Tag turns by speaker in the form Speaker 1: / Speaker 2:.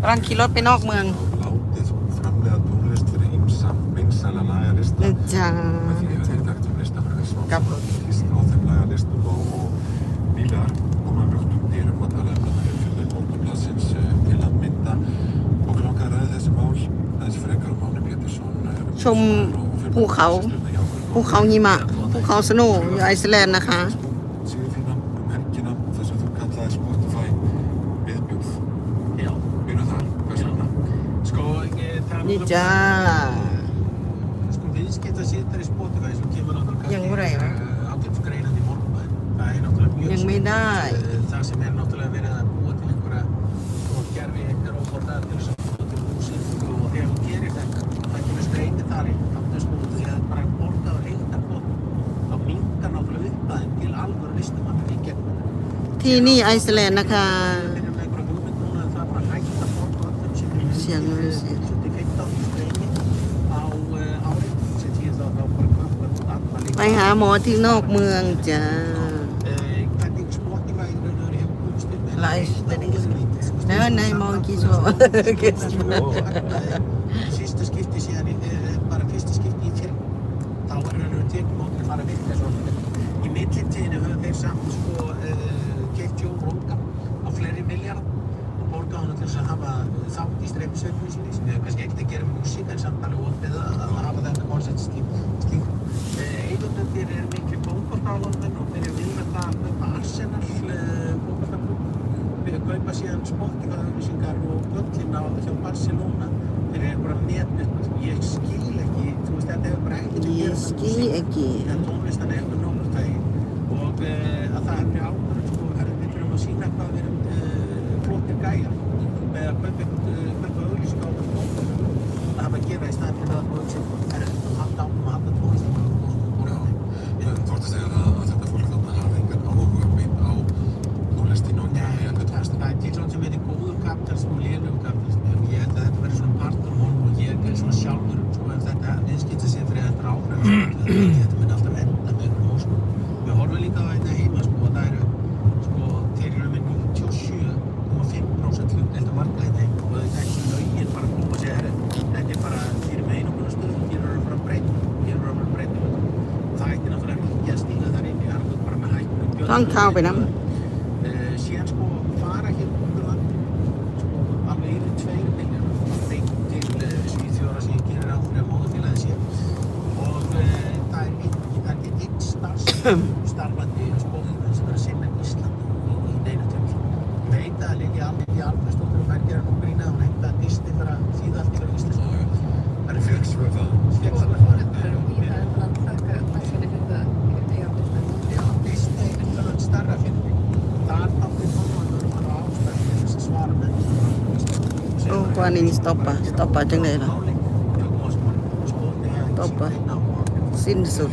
Speaker 1: ำลังขี่รถไปนอกเมืองจ้ากับชมภูเขาหิมะภูเขาสโนว์อยู่ไอซ์แลนด์นะคะนี่จ้ายังเมื่อไหร่วะยังไม่ได้ที่นี่ไอซ์แลนด์นะคะเสียงเลยเสียงไปหาหมอที่นอกเมืองจ้าNej, mä oon kisua.
Speaker 2: Sista skipti síðan bara fyrsta skipti í fyrr. Þá var tekið mótið fara virka svona. Í millitíðinni höfðu þeir samt keypt Joe Rogan á fleiri milljarða og borgað hann til þess að hafa þátt í streymisveitunum sinni sem hefur kannski ekkert að gera með músík en samt alveg opið að hafa þetta koncept slíkt. Eigendurnir miklir fótboltaáhugamenn og þeir vilja það kaupa Arsenal fótboltaklúbb. Kaupa síðan Spotify-auglýsingar og göllin á hjá Barcelona þeir bara netbyrgt. Ég skil ekki, þú veist, þetta hefur bara ekkert að gera en tónlistan hefur nokkur tægi og að það hefur ákvörðun við þurfum að sýna hvað við erum flottir gæjar með að kaupa auglýsingar á tónlistan að hafa að gera í staðinn fyrir að halda áfram að halda tónlistan og þú ert að segja að þetta fólk þarna hafi engan áhuga beint á tónlistin og það til svona sem heitir góður kapitalism og lélegur kapitalism og ég held að þetta verður svona partur og honum og ég er svona sjálfur ef þetta viðskipta sig fyrir þetta áfram þetta mun alltaf enda með einhvern óskum við horfum líka á þetta heima og það eru þeir eru með 97,5% hlutdeild á markaðinni og þessi lögin bara koma og segja þetta er bara fyrir með einhverjum stöðum hér eru bara breyta og það ætti náttúrulega ekki að stíga þar inn í harfum bara með hækkunum gjöld síðan fara hér út úr landinu alveg yfir 2 milljarðar beint til Svíþjóðar sem ég gerir ráð fyrir að móðurfélagið sé og það er ekki einn starfandi spóðmenn sem er að sinna Íslandi í neinu tjómsum. Ég veit að Lilja Alfreðsdóttir og þær gera nú grín að hún heita að Disney fyrir að þýða allt yfir íslensku. Það er fjöksvöð það. Já, Disney er það starra fyrir mig. Það er náttúrulega
Speaker 1: Qua nên stoppa chẳng này là stoppa xin sụt